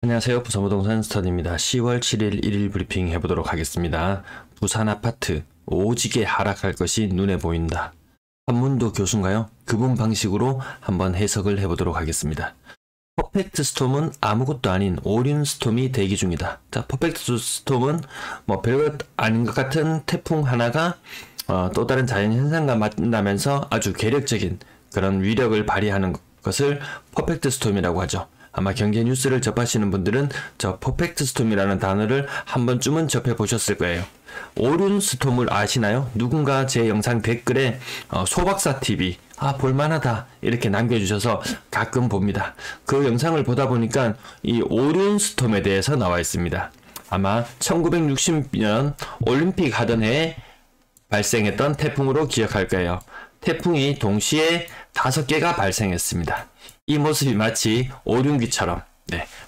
안녕하세요. 부산부동산 스터디입니다. 10월 7일 1일 브리핑 해보도록 하겠습니다. 부산 아파트 오지게 하락할 것이 눈에 보인다. 한문도 교수인가요? 그분 방식으로 한번 해석을 해보도록 하겠습니다. 퍼펙트 스톰은 아무것도 아닌 오륜 스톰이 대기 중이다. 자, 퍼펙트 스톰은 뭐 별것 아닌 것 같은 태풍 하나가 또 다른 자연 현상과 만나면서 아주 괴력적인 그런 위력을 발휘하는 것을 퍼펙트 스톰이라고 하죠. 아마 경제 뉴스를 접하시는 분들은 저 퍼펙트 스톰이라는 단어를 한 번쯤은 접해보셨을 거예요. 오륜 스톰을 아시나요? 누군가 제 영상 댓글에 소박사TV 볼만하다 이렇게 남겨주셔서 가끔 봅니다. 그 영상을 보다 보니까 이 오륜 스톰에 대해서 나와 있습니다. 아마 1960년 올림픽 하던 해에 발생했던 태풍으로 기억할 거예요. 태풍이 동시에 5개가 발생했습니다. 이 모습이 마치 오륜기처럼,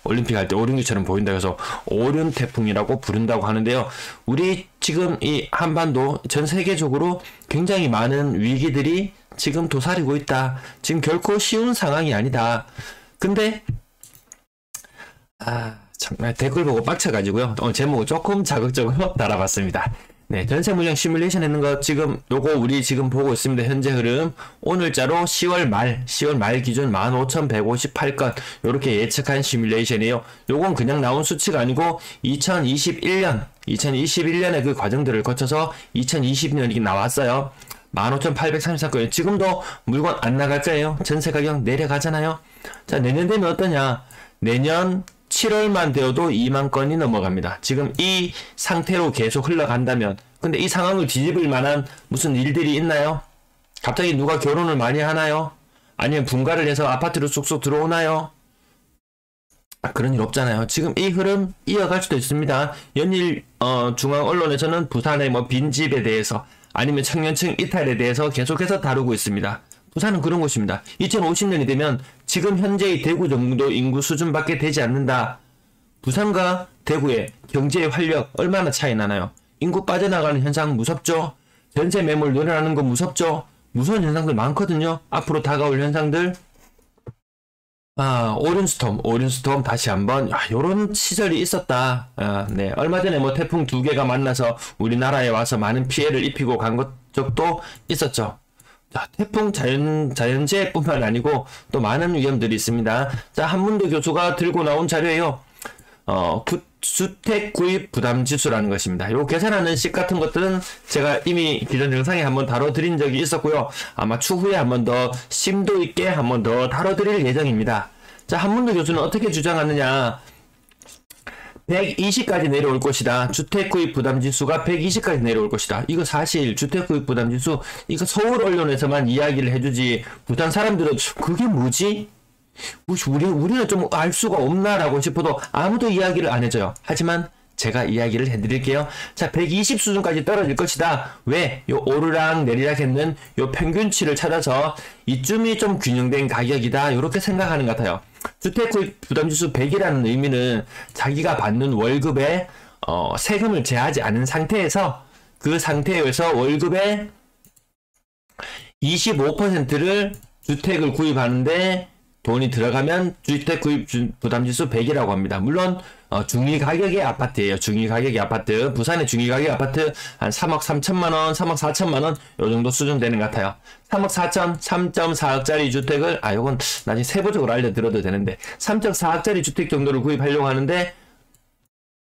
올림픽 할 때 오륜기처럼 보인다 해서 오륜 태풍이라고 부른다고 하는데요. 우리 지금 이 한반도 전 세계적으로 굉장히 많은 위기들이 지금 도사리고 있다. 지금 결코 쉬운 상황이 아니다. 근데 정말 댓글 보고 빡쳐가지고요. 제목을 조금 자극적으로 달아봤습니다. 전세 물량 시뮬레이션 했는 거 지금 요거 우리 지금 보고 있습니다. 현재 흐름 오늘자로 10월 말 기준 15,158건 요렇게 예측한 시뮬레이션이에요. 요건 그냥 나온 수치가 아니고 2021년의 그 과정들을 거쳐서 2020년이 나왔어요. 15,833건. 지금도 물건 안 나갈 거예요. 전세 가격 내려가잖아요. 자, 내년 되면 어떠냐? 내년 7월만 되어도 2만 건이 넘어갑니다. 지금 이 상태로 계속 흘러간다면, 근데 이 상황을 뒤집을 만한 무슨 일들이 있나요? 갑자기 누가 결혼을 많이 하나요? 아니면 분가를 해서 아파트로 쏙쏙 들어오나요? 그런 일 없잖아요. 지금 이 흐름 이어갈 수도 있습니다. 연일 중앙 언론에서는 부산의 빈집에 대해서 아니면 청년층 이탈에 대해서 계속해서 다루고 있습니다. 부산은 그런 곳입니다. 2050년이 되면 지금 현재의 대구 정도 인구 수준밖에 되지 않는다. 부산과 대구의 경제의 활력 얼마나 차이 나나요? 인구 빠져나가는 현상 무섭죠? 전세 매물 늘어나는 거 무섭죠? 무서운 현상들 많거든요. 앞으로 다가올 현상들. 오륜스톰 다시 한번 요런 시절이 있었다. 얼마 전에 태풍 2개가 만나서 우리나라에 와서 많은 피해를 입히고 간 적도 있었죠. 자, 태풍 자연재해뿐만 아니고 또 많은 위험들이 있습니다. 자, 한문도 교수가 들고 나온 자료예요. 주택 구입 부담 지수라는 것입니다. 요 계산하는 식 같은 것들은 제가 이미 기존 영상에 한번 다뤄드린 적이 있었고요. 아마 추후에 한번 더 심도 있게 한번 더 다뤄드릴 예정입니다. 자, 한문도 교수는 어떻게 주장하느냐? 120까지 내려올 것이다. 주택구입 부담지수가 120까지 내려올 것이다. 이거 사실 주택구입 부담지수 이거 서울 언론에서만 이야기를 해주지 부산 사람들은 그게 뭐지? 우리는 좀 알 수가 없나라고 싶어도 아무도 이야기를 안 해줘요. 하지만 제가 이야기를 해드릴게요. 자, 120 수준까지 떨어질 것이다. 왜? 요 오르락 내리락 했는 요 평균치를 찾아서 이쯤이 좀 균형된 가격이다. 이렇게 생각하는 것 같아요. 주택구입 부담지수 100이라는 의미는 자기가 받는 월급에 세금을 제하지 않은 상태에서 그 상태에서 월급의 25%를 주택을 구입하는데 돈이 들어가면 주택구입 부담지수 100이라고 합니다. 물론 중위가격의 아파트예요. 중위가격의 아파트. 부산의 중위가격 아파트 한 3억 3천만원, 3억 4천만원 요 정도 수준 되는 것 같아요. 3억 4천, 3.4억짜리 주택을 요건 나중에 세부적으로 알려드려도 되는데 3.4억짜리 주택 정도를 구입하려고 하는데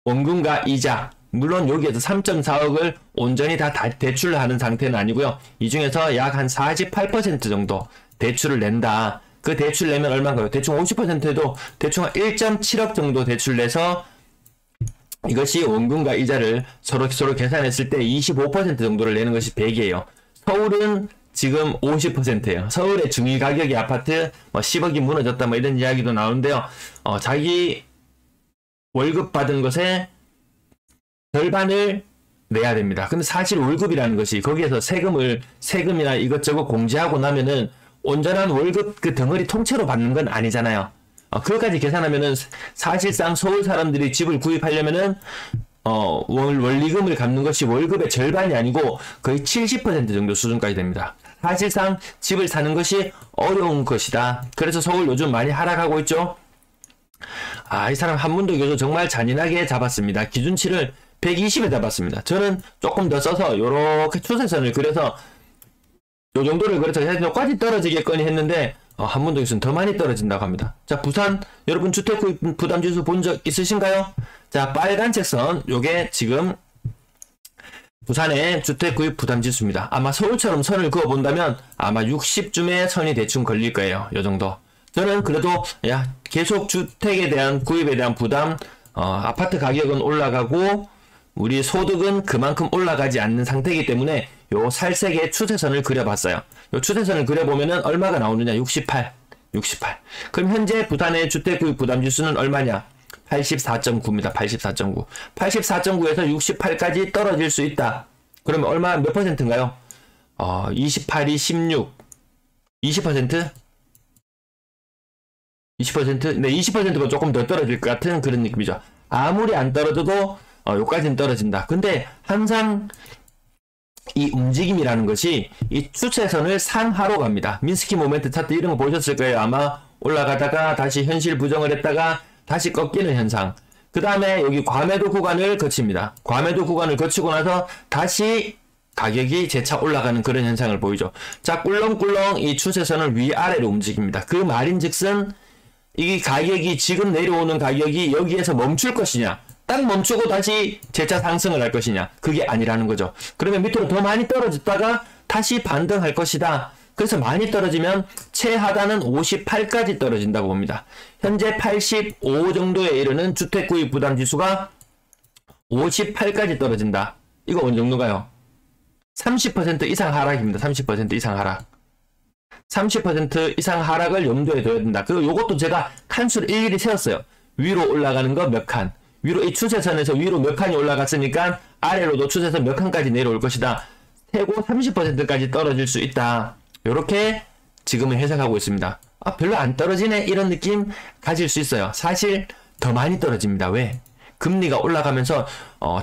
원금과 이자 물론 여기에서 3.4억을 온전히 다 대출을 하는 상태는 아니고요. 이 중에서 약 한 48% 정도 대출을 낸다. 그 대출 내면 얼마인가요? 대충 50%에도 대충 한 1.7억 정도 대출 내서 이것이 원금과 이자를 서로 계산했을 때 25% 정도를 내는 것이 100이에요. 서울은 지금 50%예요. 서울의 중위가격의 아파트 10억이 무너졌다 이런 이야기도 나오는데요. 자기 월급 받은 것에 절반을 내야 됩니다. 근데 사실 월급이라는 것이 거기에서 세금이나 이것저것 공제하고 나면은 온전한 월급 그 덩어리 통째로 받는 건 아니잖아요. 그것까지 계산하면은 사실상 서울 사람들이 집을 구입하려면은 원리금을 갚는 것이 월급의 절반이 아니고 거의 70% 정도 수준까지 됩니다. 사실상 집을 사는 것이 어려운 것이다. 그래서 서울 요즘 많이 하락하고 있죠. 이 사람 한문도 교수 정말 잔인하게 잡았습니다. 기준치를 120에 잡았습니다. 저는 조금 더 써서 요렇게 추세선을 그려서 요 정도를 그려서 여기까지 떨어지겠거니 했는데 한문도 교수는 더 많이 떨어진다고 합니다. 자, 부산 여러분 주택구입 부담지수 본 적 있으신가요? 자, 빨간색 선 요게 지금 부산의 주택구입 부담지수입니다. 아마 서울처럼 선을 그어본다면 아마 60쯤에 선이 대충 걸릴 거예요. 요 정도. 저는 그래도 계속 주택에 대한 구입에 대한 부담, 아파트 가격은 올라가고 우리 소득은 그만큼 올라가지 않는 상태이기 때문에 요 살색의 추세선을 그려봤어요. 요 추세선을 그려보면은 얼마가 나오느냐? 68. 그럼 현재 부산의 주택구입 부담지수는 얼마냐? 84.9입니다. 84.9. 84.9에서 68까지 떨어질 수 있다. 그러면 얼마, 몇 퍼센트인가요? 28이 16. 20%? 20%? 네, 20%가 조금 더 떨어질 것 같은 그런 느낌이죠. 아무리 안 떨어져도 요까지는 떨어진다. 근데 항상 이 움직임이라는 것이 이 추세선을 상하로 갑니다. 미nsky 모멘트 차트 이런 거 보셨을 거예요. 아마 올라가다가 다시 현실 부정을 했다가 다시 꺾이는 현상. 그 다음에 여기 과매도 구간을 거칩니다. 과매도 구간을 거치고 나서 다시 가격이 재차 올라가는 그런 현상을 보이죠. 자, 꿀렁꿀렁 이 추세선을 위아래로 움직입니다. 그 말인즉슨 이 가격이 지금 내려오는 가격이 여기에서 멈출 것이냐, 딱 멈추고 다시 재차 상승을 할 것이냐, 그게 아니라는 거죠. 그러면 밑으로 더 많이 떨어졌다가 다시 반등할 것이다. 그래서 많이 떨어지면 최하단은 58까지 떨어진다고 봅니다. 현재 85 정도에 이르는 주택구입 부담지수가 58까지 떨어진다. 이거 어느 정도가요? 30% 이상 하락입니다. 30% 이상 하락. 30% 이상 하락을 염두에 둬야 된다. 그리고 요것도 제가 칸수를 일일이 세웠어요. 위로 올라가는 거 몇 칸. 위로 이 추세선에서 위로 몇 칸이 올라갔으니까 아래로도 추세선 몇 칸까지 내려올 것이다. 최고 30%까지 떨어질 수 있다. 요렇게 지금은 해석하고 있습니다. 별로 안 떨어지네 이런 느낌 가질 수 있어요. 사실 더 많이 떨어집니다. 왜? 금리가 올라가면서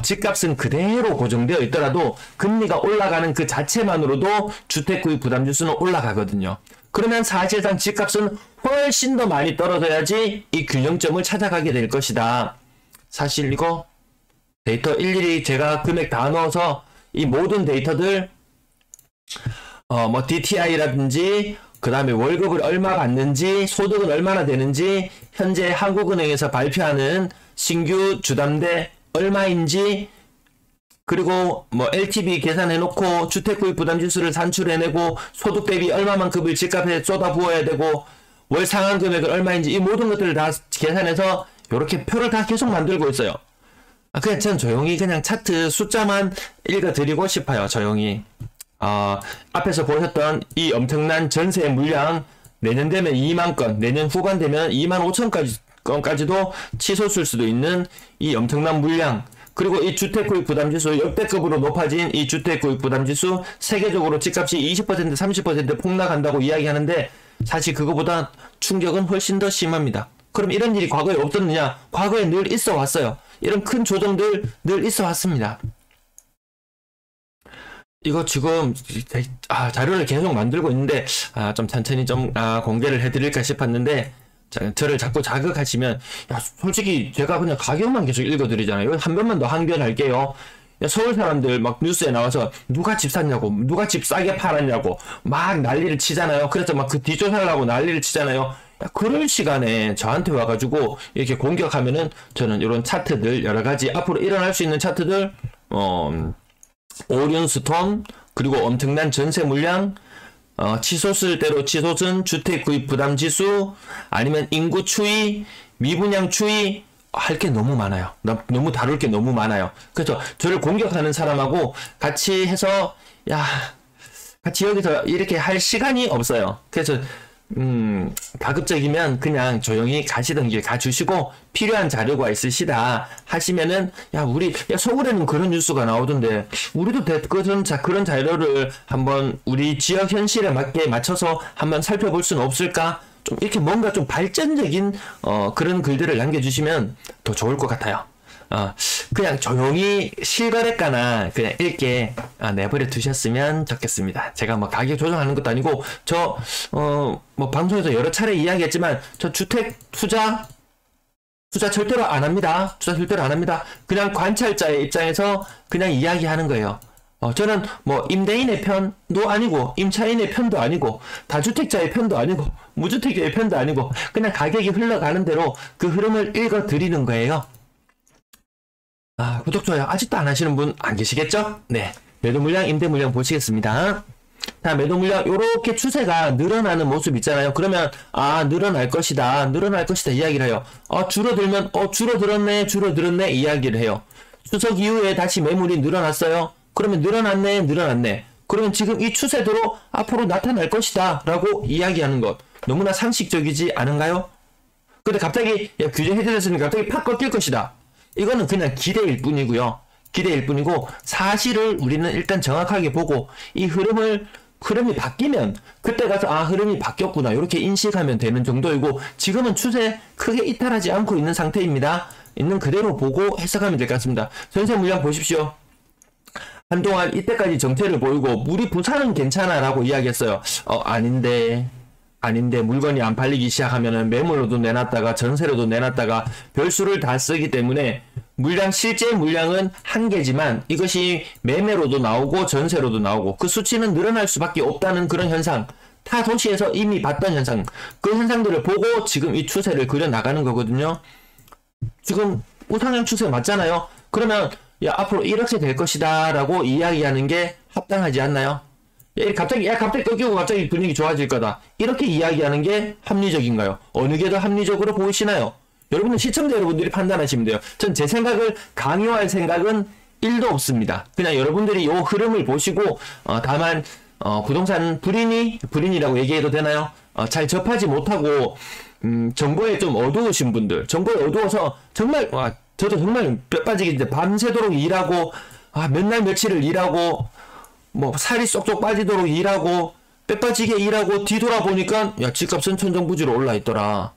집값은 그대로 고정되어 있더라도 금리가 올라가는 그 자체만으로도 주택구입 부담지수는 올라가거든요. 그러면 사실상 집값은 훨씬 더 많이 떨어져야지 이 균형점을 찾아가게 될 것이다. 사실 이거 데이터 일일이 제가 금액 다 넣어서 이 모든 데이터들 뭐 DTI라든지 그 다음에 월급을 얼마 받는지 소득은 얼마나 되는지 현재 한국은행에서 발표하는 신규 주담대 얼마인지 그리고 뭐 LTV 계산해놓고 주택구입 부담지수를 산출해내고 소득 대비 얼마만큼을 집값에 쏟아부어야 되고 월 상환 금액을 얼마인지 이 모든 것들을 다 계산해서 이렇게 표를 다 계속 만들고 있어요. 그냥 전 조용히 그냥 차트 숫자만 읽어드리고 싶어요. 조용히. 앞에서 보셨던 이 엄청난 전세 물량 내년 되면 2만 건, 내년 후반 되면 2만 5천 건까지도 치솟을 수도 있는 이 엄청난 물량, 그리고 이 주택구입 부담지수 역대급으로 높아진 이 주택구입 부담지수 세계적으로 집값이 20% 30% 폭락한다고 이야기하는데 사실 그거보다 충격은 훨씬 더 심합니다. 그럼 이런 일이 과거에 없었느냐? 과거에 늘 있어 왔어요. 이런 큰 조정들 늘 있어 왔습니다. 이거 지금 자료를 계속 만들고 있는데 좀 천천히 좀 공개를 해드릴까 싶었는데 저를 자꾸 자극하시면 솔직히 제가 그냥 가격만 계속 읽어드리잖아요. 한 번만 더 항변할게요. 서울 사람들 막 뉴스에 나와서 누가 집 샀냐고, 누가 집 싸게 팔았냐고 막 난리를 치잖아요. 그래서 막 그 뒤조사하려고 난리를 치잖아요. 그럴 시간에 저한테 와가지고 이렇게 공격하면은 저는 이런 차트들 여러가지 앞으로 일어날 수 있는 차트들 오륜스톰 그리고 엄청난 전세 물량 치솟을 대로 치솟은 주택구입 부담지수 아니면 인구 추이 미분양 추이 할 게 너무 많아요. 너무 다룰 게 너무 많아요. 그래서 저를 공격하는 사람하고 같이 해서 같이 여기서 이렇게 할 시간이 없어요. 그래서 가급적이면 그냥 조용히 가시던 길 가주시고 필요한 자료가 있으시다 하시면은 우리 서울에는 그런 뉴스가 나오던데 우리도 그런 자료를 한번 우리 지역 현실에 맞게 맞춰서 한번 살펴볼 수는 없을까? 좀 이렇게 뭔가 좀 발전적인 그런 글들을 남겨주시면 더 좋을 것 같아요. 그냥 조용히 실거래가나 그냥 읽게 내버려 두셨으면 좋겠습니다. 제가 뭐 가격 조정하는 것도 아니고 뭐 방송에서 여러 차례 이야기했지만 저 주택 투자 투자 절대로 안 합니다. 투자 절대로 안 합니다. 그냥 관찰자의 입장에서 그냥 이야기하는 거예요. 저는 뭐 임대인의 편도 아니고 임차인의 편도 아니고 다주택자의 편도 아니고 무주택자의 편도 아니고 그냥 가격이 흘러가는 대로 그 흐름을 읽어 드리는 거예요. 구독, 좋아요 아직도 안 하시는 분 안 계시겠죠? 네. 매도 물량, 임대 물량 보시겠습니다. 자, 매도 물량 요렇게 추세가 늘어나는 모습 있잖아요. 그러면 늘어날 것이다 이야기를 해요. 줄어들면 줄어들었네 이야기를 해요. 추석 이후에 다시 매물이 늘어났어요. 그러면 늘어났네. 그러면 지금 이 추세대로 앞으로 나타날 것이다 라고 이야기하는 것 너무나 상식적이지 않은가요? 근데 갑자기 규제 해제됐으니까 갑자기 팍 꺾일 것이다. 이거는 그냥 기대일 뿐이고요. 기대일 뿐이고 사실을 우리는 일단 정확하게 보고 이 흐름이 바뀌면 그때 가서 흐름이 바뀌었구나 이렇게 인식하면 되는 정도이고 지금은 추세 크게 이탈하지 않고 있는 상태입니다. 있는 그대로 보고 해석하면 될 것 같습니다. 전세 물량 보십시오. 한동안 이때까지 정체를 보이고 우리 부산은 괜찮아 라고 이야기했어요. 아닌데 물건이 안 팔리기 시작하면은 매물로도 내놨다가 전세로도 내놨다가 별수를 다 쓰기 때문에 실제 물량은 한계지만 이것이 매매로도 나오고 전세로도 나오고 그 수치는 늘어날 수밖에 없다는 그런 현상, 타 도시에서 이미 봤던 현상, 그 현상들을 보고 지금 이 추세를 그려나가는 거거든요. 지금 우상향 추세 맞잖아요. 그러면 앞으로 1억세 될 것이다 라고 이야기하는 게 합당하지 않나요? 갑자기 꺾이고 갑자기 분위기 좋아질 거다 이렇게 이야기하는 게 합리적인가요? 어느 게 더 합리적으로 보이시나요? 여러분은 시청자 여러분들이 판단하시면 돼요. 전 제 생각을 강요할 생각은 1도 없습니다. 그냥 여러분들이 이 흐름을 보시고 다만 부동산 불인이라고 얘기해도 되나요? 잘 접하지 못하고 정보에 좀 어두우신 분들, 정보에 어두워서 정말 저도 정말 뼈 빠지게 이제 밤새도록 일하고 몇 날 며칠을 일하고 뭐 살이 쏙쏙 빠지도록 일하고 뼈 빠지게 일하고 뒤돌아보니까 집값은 천정부지로 올라있더라.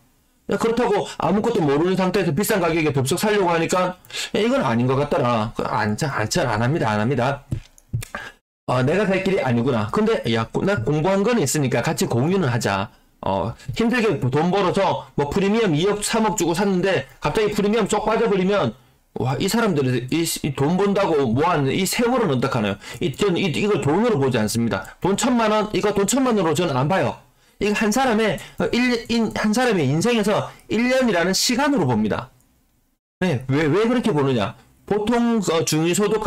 그렇다고 아무것도 모르는 상태에서 비싼 가격에 덥석 살려고 하니까 이건 아닌 것 같더라. 안 합니다. 내가 갈 길이 아니구나. 근데 나 공부한 건 있으니까 같이 공유는 하자. 힘들게 돈 벌어서 뭐 프리미엄 2억 3억 주고 샀는데 갑자기 프리미엄 쪽 빠져버리면 이 사람들이 이 돈 번다고 모아는 이 세월은 어떡하나요? 저는 이걸 돈으로 보지 않습니다. 돈 1,000만원, 이거 돈 1,000만원으로 저는 안 봐요. 이거 한 사람의 인생에서 1년이라는 시간으로 봅니다. 네, 왜 그렇게 보느냐? 보통, 중위소득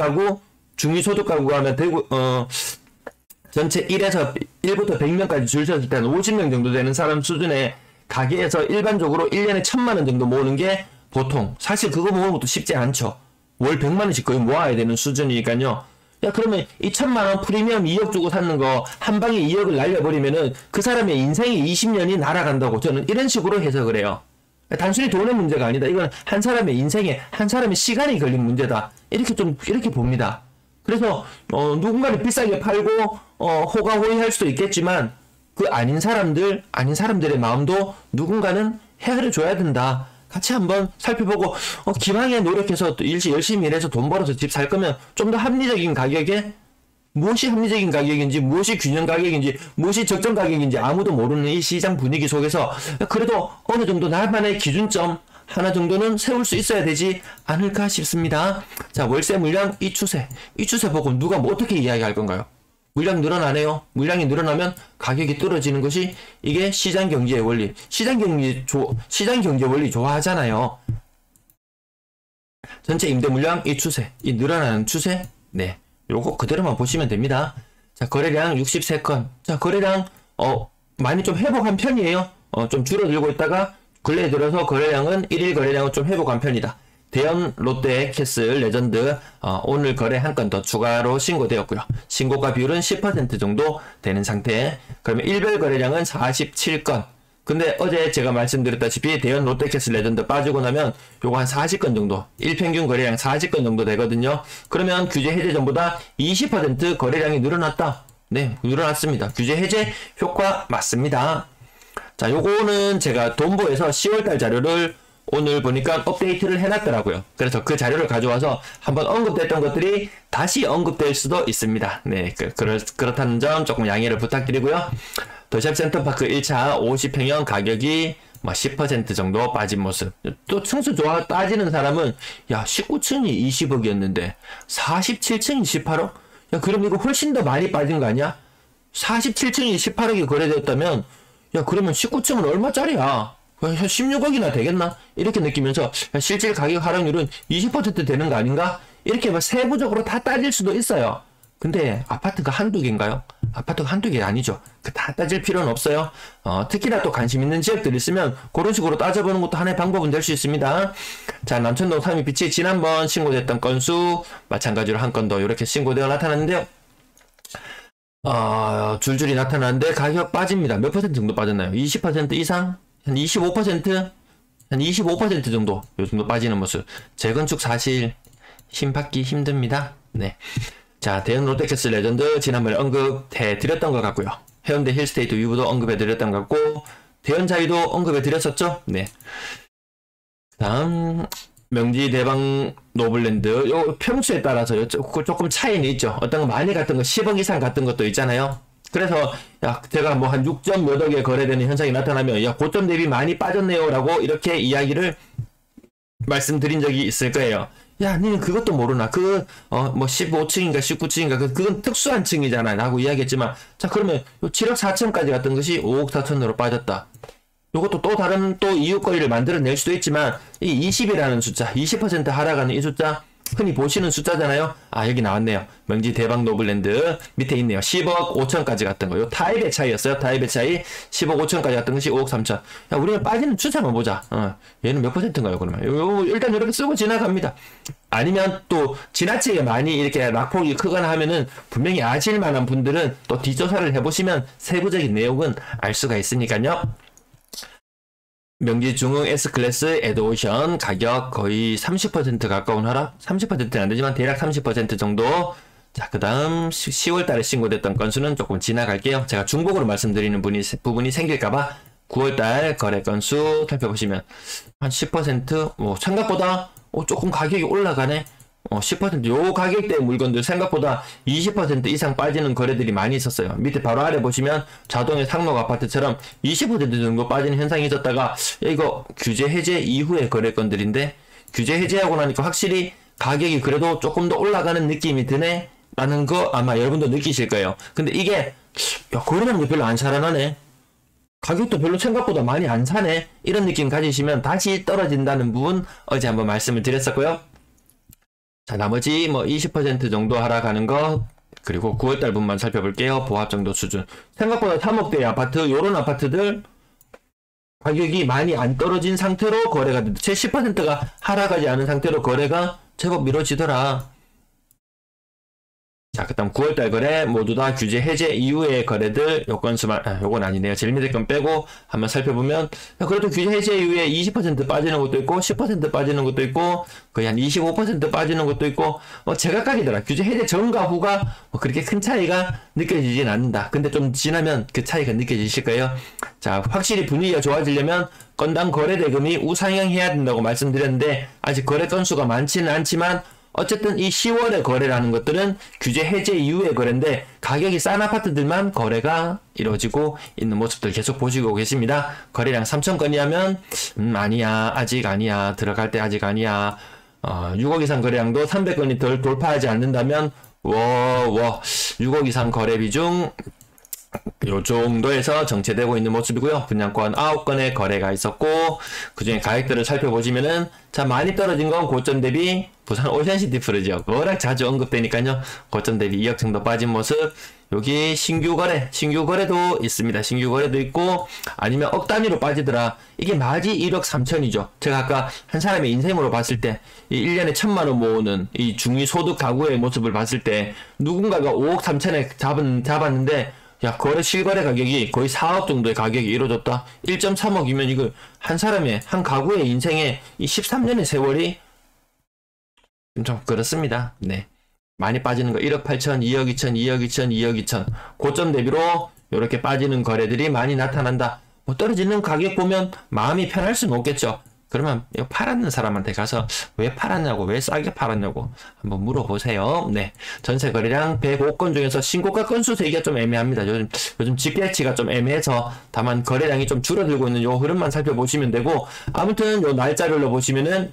가구가 하면 대구, 전체 1부터 100명까지 줄 섰을 때는 50명 정도 되는 사람 수준의 가게에서 일반적으로 1년에 1,000만원 정도 모으는 게 보통. 사실 그거 모으는 것도 쉽지 않죠. 월 100만원씩 거의 모아야 되는 수준이니까요. 그러면 2,000만원 프리미엄 2억 주고 샀는 거 한 방에 2억을 날려버리면은 그 사람의 인생이 20년이 날아간다고 저는 이런 식으로 해석을 해요. 단순히 돈의 문제가 아니다. 이건 한 사람의 인생에, 한 사람의 시간이 걸린 문제다. 이렇게 봅니다. 그래서, 누군가는 비싸게 팔고, 호가호위할 수도 있겠지만, 그 아닌 사람들의 마음도 누군가는 헤아려줘야 된다. 같이 한번 살펴보고 기왕에 노력해서 또 열심히 일해서 돈 벌어서 집 살 거면 좀 더 합리적인 가격에 무엇이 합리적인 가격인지 무엇이 균형 가격인지 무엇이 적정 가격인지 아무도 모르는 이 시장 분위기 속에서 그래도 어느 정도 나만의 기준점 하나 정도는 세울 수 있어야 되지 않을까 싶습니다. 자, 월세 물량 이 추세 보고 누가 뭐 어떻게 이야기할 건가요? 물량 늘어나네요. 물량이 늘어나면 가격이 떨어지는 것이 이게 시장 경제의 원리. 시장 경제 원리 좋아하잖아요. 전체 임대 물량 이 추세, 이 늘어나는 추세. 네. 요거 그대로만 보시면 됩니다. 자, 거래량 63건. 자, 거래량 많이 좀 회복한 편이에요. 좀 줄어들고 있다가 근래에 들어서 거래량은 1일 거래량은 좀 회복한 편이다. 대연 롯데 캐슬 레전드 오늘 거래 한 건 더 추가로 신고되었고요. 신고가 비율은 10% 정도 되는 상태. 그러면 일별 거래량은 47건. 근데 어제 제가 말씀드렸다시피 대연 롯데 캐슬 레전드 빠지고 나면 요거 한 40건 정도, 일평균 거래량 40건 정도 되거든요. 그러면 규제 해제 전보다 20% 거래량이 늘어났다. 네, 늘어났습니다. 규제 해제 효과 맞습니다. 자, 요거는 제가 돈보에서 10월달 자료를 오늘 보니까 업데이트를 해놨더라고요. 그래서 그 자료를 가져와서 한번 언급됐던 것들이 다시 언급될 수도 있습니다. 네, 그렇다는 점 조금 양해를 부탁드리고요. 더샵 센터파크 1차 50평형 가격이 뭐 10% 정도 빠진 모습. 또 층수 좋아 따지는 사람은 야 19층이 20억이었는데 47층이 18억? 야 그럼 이거 훨씬 더 많이 빠진 거 아니야? 47층이 18억이 거래되었다면 야 그러면 19층은 얼마짜리야? 16억이나 되겠나? 이렇게 느끼면서 야, 실질 가격 하락률은 20% 되는 거 아닌가? 이렇게 뭐 세부적으로 다 따질 수도 있어요. 근데 아파트가 한두 개인가요? 아파트가 한두 개 아니죠. 그 다 따질 필요는 없어요. 특히나 또 관심 있는 지역들이 있으면 그런 식으로 따져보는 것도 하나의 방법은 될 수 있습니다. 자, 남천동 3위 빛이 지난번 신고됐던 건수 마찬가지로 한 건 더 이렇게 신고되어 나타났는데요. 줄줄이 나타나는데 가격 빠집니다. 몇 퍼센트 정도 빠졌나요? 20% 이상? 한 25%? 한 25% 정도 요 정도 빠지는 모습. 재건축 사실 힘받기 힘듭니다. 네. 자, 대형 롯데캐슬 레전드 지난번에 언급해 드렸던 것 같고요. 해운대 힐스테이트 위브도 언급해 드렸던 것 같고 대연자이도 언급해 드렸었죠. 네. 다음 명지 대방 노블랜드 요 평수에 따라서 조금 차이는 있죠. 어떤 거 많이 갔던 거 10억 이상 갔던 것도 있잖아요. 그래서 야 제가 뭐 한 6점 몇 억에 거래되는 현상이 나타나면 야 고점 대비 많이 빠졌네요 라고 이렇게 이야기를 말씀드린 적이 있을 거예요. 야, 니는 그것도 모르나? 뭐 15층인가 19층인가 그건 특수한 층이잖아 라고 이야기했지만 자 그러면 7억 4천까지 갔던 것이 5억 4천으로 빠졌다. 요것도 또 다른 또 이유거리를 만들어낼 수도 있지만 이 20이라는 숫자 20% 하락하는 이 숫자 흔히 보시는 숫자잖아요. 아 여기 나왔네요. 명지 대박 노블랜드 밑에 있네요. 10억 5천까지 갔던 거. 요 타입의 차이였어요. 타입의 차이 10억 5천까지 갔던 것이 5억 3천. 야 우리는 빠지는 숫자만 보자. 얘는 몇 퍼센트인가요 그러면? 요 일단 이렇게 쓰고 지나갑니다. 아니면 또 지나치게 많이 이렇게 낙폭이 크거나 하면은 분명히 아실 만한 분들은 또 뒷조사를 해보시면 세부적인 내용은 알 수가 있으니까요. 명지 중흥 S클래스 에드오션 가격 거의 30% 가까운 하락? 30%는 안 되지만 대략 30% 정도. 자, 그 다음 10월 달에 신고됐던 건수는 조금 지나갈게요. 제가 중복으로 말씀드리는 부분이 생길까봐 9월 달 거래 건수 살펴보시면 한 10%, 뭐 생각보다 조금 가격이 올라가네. 10% 요 가격대 물건들 생각보다 20% 이상 빠지는 거래들이 많이 있었어요. 밑에 바로 아래 보시면 자동의 상록 아파트처럼 20% 정도 빠지는 현상이 있었다가 이거 규제 해제 이후의 거래건들인데 규제 해제하고 나니까 확실히 가격이 그래도 조금 더 올라가는 느낌이 드네 라는 거 아마 여러분도 느끼실 거예요. 근데 이게 거래량도 게 별로 안 살아나네, 가격도 별로 생각보다 많이 안 사네, 이런 느낌 가지시면 다시 떨어진다는 부분 어제 한번 말씀을 드렸었고요. 자, 나머지 뭐 20% 정도 하락하는 거, 그리고 9월달 분만 살펴볼게요. 보합 정도 수준. 생각보다 3억대의 아파트, 요런 아파트들 가격이 많이 안 떨어진 상태로 거래가 됐다. 제 10%가 하락하지 않은 상태로 거래가 제법 미뤄지더라. 자, 그 다음 9월달 거래 모두 다 규제 해제 이후의 거래들 요 건수만, 요건 아니네요. 제일 밑에 건 빼고 한번 살펴보면 그래도 규제 해제 이후에 20% 빠지는 것도 있고 10% 빠지는 것도 있고 거의 한 25% 빠지는 것도 있고 제각각이더라. 규제 해제 전과 후가 그렇게 큰 차이가 느껴지진 않는다. 근데 좀 지나면 그 차이가 느껴지실 거예요. 자, 확실히 분위기가 좋아지려면 건당 거래 대금이 우상향해야 된다고 말씀드렸는데 아직 거래 건수가 많지는 않지만 어쨌든 이 10월에 거래라는 것들은 규제 해제 이후의 거래인데 가격이 싼 아파트들만 거래가 이루어지고 있는 모습들 계속 보시고 계십니다. 거래량 3,000건이 하면 아니야, 아직 아니야, 들어갈 때 아직 아니야. 6억 이상 거래량도 300건이 덜 돌파하지 않는다면 6억 이상 거래 비중 요 정도에서 정체되고 있는 모습이고요. 분양권 9건의 거래가 있었고 그중에 가격들을 살펴보시면은 자, 많이 떨어진 건 고점 대비 부산 오션시티 프로죠. 워낙 자주 언급되니까요. 고점 대비 2억 정도 빠진 모습. 여기 신규 거래도 있습니다. 신규 거래도 있고 아니면 억 단위로 빠지더라. 이게 마지 1억 3천이죠. 제가 아까 한 사람의 인생으로 봤을 때 이 1년에 1,000만원 모으는 이 중위소득 가구의 모습을 봤을 때 누군가가 5억 3천에 잡았는데 야, 실거래 가격이 거의 4억 정도의 가격이 이루어졌다. 1.3억이면 이거 한 사람의, 한 가구의 인생에 이 13년의 세월이 좀 그렇습니다. 네. 많이 빠지는 거 1억 8천, 2억 2천, 2억 2천, 2억 2천. 고점 대비로 이렇게 빠지는 거래들이 많이 나타난다. 뭐 떨어지는 가격 보면 마음이 편할 수는 없겠죠. 그러면 이거 팔았는 사람한테 가서 왜 팔았냐고, 왜 싸게 팔았냐고 한번 물어보세요. 네. 전세 거래량 105건 중에서 신고가 건수 세기가 좀 애매합니다. 요즘 집계치가 좀 애매해서 다만 거래량이 좀 줄어들고 있는 요 흐름만 살펴보시면 되고, 아무튼 요 날짜별로 보시면은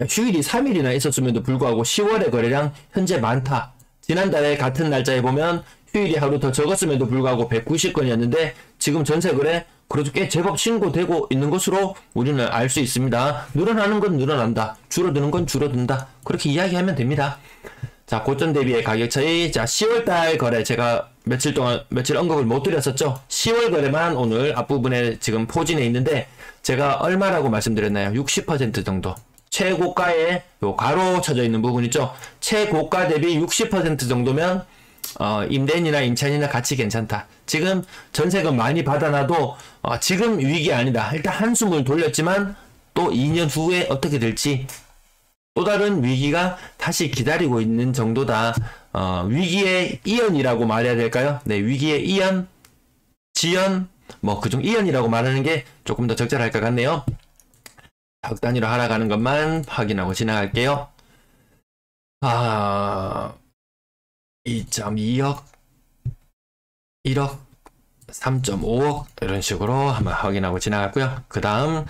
휴일이 3일이나 있었음에도 불구하고 10월의 거래량 현재 많다. 지난달에 같은 날짜에 보면 휴일이 하루 더 적었음에도 불구하고 190건이었는데 지금 전세 거래 그래도 꽤 제법 신고되고 있는 것으로 우리는 알 수 있습니다. 늘어나는 건 늘어난다. 줄어드는 건 줄어든다. 그렇게 이야기하면 됩니다. 자, 고점 대비의 가격 차이. 자, 10월달 거래 제가 며칠 언급을 못 드렸었죠. 10월 거래만 오늘 앞부분에 지금 포진해 있는데 제가 얼마라고 말씀드렸나요? 60% 정도. 최고가에 요 가로 쳐져 있는 부분 있죠. 최고가 대비 60% 정도면 임대인이나 임차인이나 같이 괜찮다. 지금 전세금 많이 받아놔도 지금 위기 아니다. 일단 한숨을 돌렸지만 또 2년 후에 어떻게 될지 또 다른 위기가 다시 기다리고 있는 정도다. 위기의 이연이라고 말해야 될까요? 네, 위기의 이연, 지연, 뭐 그중 이연이라고 말하는 게 조금 더 적절할 것 같네요. 각 단위로 하락하는 것만 확인하고 지나갈게요. 2.2억, 1억, 3.5억 이런 식으로 한번 확인하고 지나갔고요. 그 다음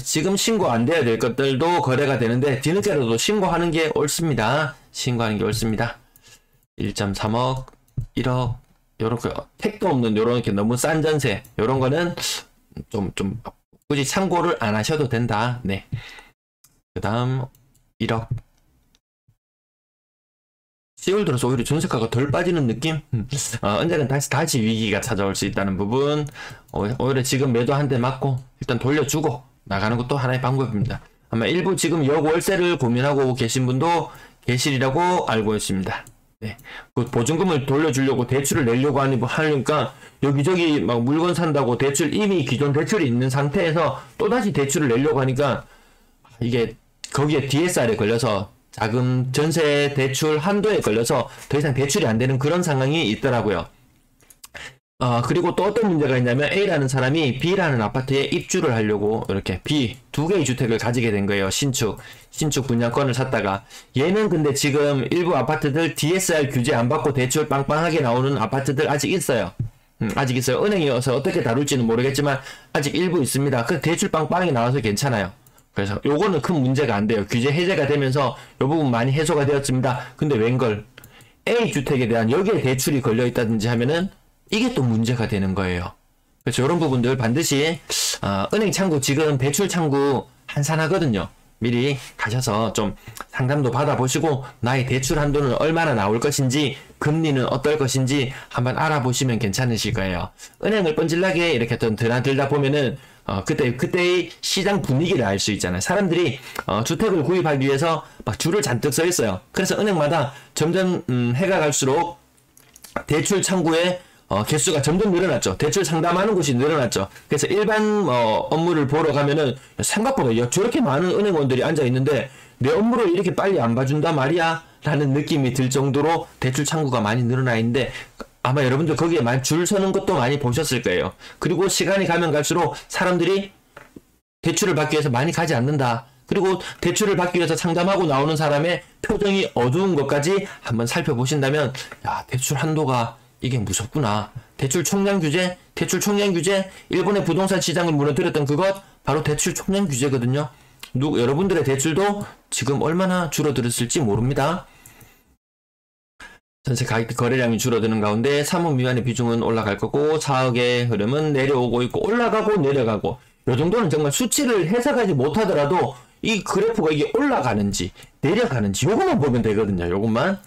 지금 신고 안 돼야 될 것들도 거래가 되는데 뒤늦게라도 신고하는 게 옳습니다. 신고하는 게 옳습니다. 1.3억, 1억 요렇게 택도 없는 요렇게 너무 싼 전세 요런 거는 좀 굳이 참고를 안 하셔도 된다. 네. 그 다음 1억. 10월 들어서 오히려 전세가가 덜 빠지는 느낌? 언젠간 다시 위기가 찾아올 수 있다는 부분. 오히려 지금 매도 한 대 맞고 일단 돌려주고 나가는 것도 하나의 방법입니다. 아마 일부 지금 역월세를 고민하고 계신 분도 계시리라고 알고 있습니다. 네. 그 보증금을 돌려주려고 대출을 내려고 하니까 여기저기 막 물건 산다고 대출 이미 기존 대출이 있는 상태에서 또다시 대출을 내려고 하니까 이게 거기에 DSR에 걸려서 자금 전세 대출 한도에 걸려서 더 이상 대출이 안 되는 그런 상황이 있더라고요. 그리고 또 어떤 문제가 있냐면 A라는 사람이 B라는 아파트에 입주를 하려고 이렇게 B 두 개의 주택을 가지게 된 거예요. 신축 분양권을 샀다가 얘는 근데 지금 일부 아파트들 DSR 규제 안 받고 대출 빵빵하게 나오는 아파트들 아직 있어요. 아직 있어요. 은행이어서 어떻게 다룰지는 모르겠지만 아직 일부 있습니다. 그 대출 빵빵하게 나와서 괜찮아요. 그래서 요거는 큰 문제가 안 돼요. 규제 해제가 되면서 요 부분 많이 해소가 되었습니다. 근데 웬걸 A 주택에 대한 여기에 대출이 걸려 있다든지 하면은 이게 또 문제가 되는 거예요. 그래서 이런 부분들 반드시 은행 창구 지금 대출 창구 한산하거든요. 미리 가셔서 좀 상담도 받아보시고 나의 대출 한도는 얼마나 나올 것인지 금리는 어떨 것인지 한번 알아보시면 괜찮으실 거예요. 은행을 뻔질나게 이렇게 좀 드나들다 보면은 그때의 시장 분위기를 알 수 있잖아요. 사람들이 주택을 구입하기 위해서 막 줄을 잔뜩 서 있어요. 그래서 은행마다 점점 해가 갈수록 대출 창구에 개수가 점점 늘어났죠. 대출 상담하는 곳이 늘어났죠. 그래서 일반 업무를 보러 가면은 생각보다 저렇게 많은 은행원들이 앉아 있는데 내 업무를 이렇게 빨리 안 봐준다 말이야 라는 느낌이 들 정도로 대출 창구가 많이 늘어나 있는데 아마 여러분들 거기에 많이 줄 서는 것도 많이 보셨을 거예요. 그리고 시간이 가면 갈수록 사람들이 대출을 받기 위해서 많이 가지 않는다. 그리고 대출을 받기 위해서 상담하고 나오는 사람의 표정이 어두운 것까지 한번 살펴보신다면 야, 대출 한도가 이게 무섭구나. 대출 총량 규제, 일본의 부동산 시장을 무너뜨렸던 그것 바로 대출 총량 규제거든요. 여러분들의 대출도 지금 얼마나 줄어들었을지 모릅니다. 전세 가격 거래량이 줄어드는 가운데 3억 미만의 비중은 올라갈 거고 4억의 흐름은 내려오고 있고 올라가고 내려가고 이 정도는 정말 수치를 해석하지 못하더라도 이 그래프가 이게 올라가는지 내려가는지 요것만 보면 되거든요. 요것만.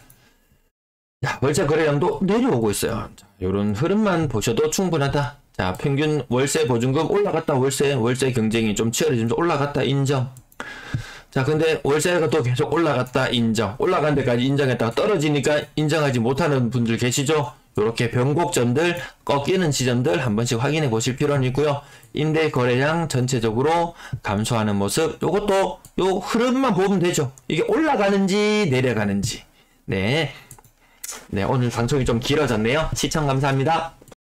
자, 월세 거래량도 내려오고 있어요. 자, 요런 흐름만 보셔도 충분하다. 자, 평균 월세 보증금 올라갔다 월세 경쟁이 좀 치열해지면서 올라갔다 인정. 자, 근데 월세가 또 계속 올라갔다 인정. 올라간 데까지 인정했다가 떨어지니까 인정하지 못하는 분들 계시죠? 요렇게 변곡점들, 꺾이는 지점들 한 번씩 확인해 보실 필요는 있고요. 임대 거래량 전체적으로 감소하는 모습, 요것도 요 흐름만 보면 되죠. 이게 올라가는지 내려가는지. 네, 오늘 방송이 좀 길어졌네요. 시청 감사합니다.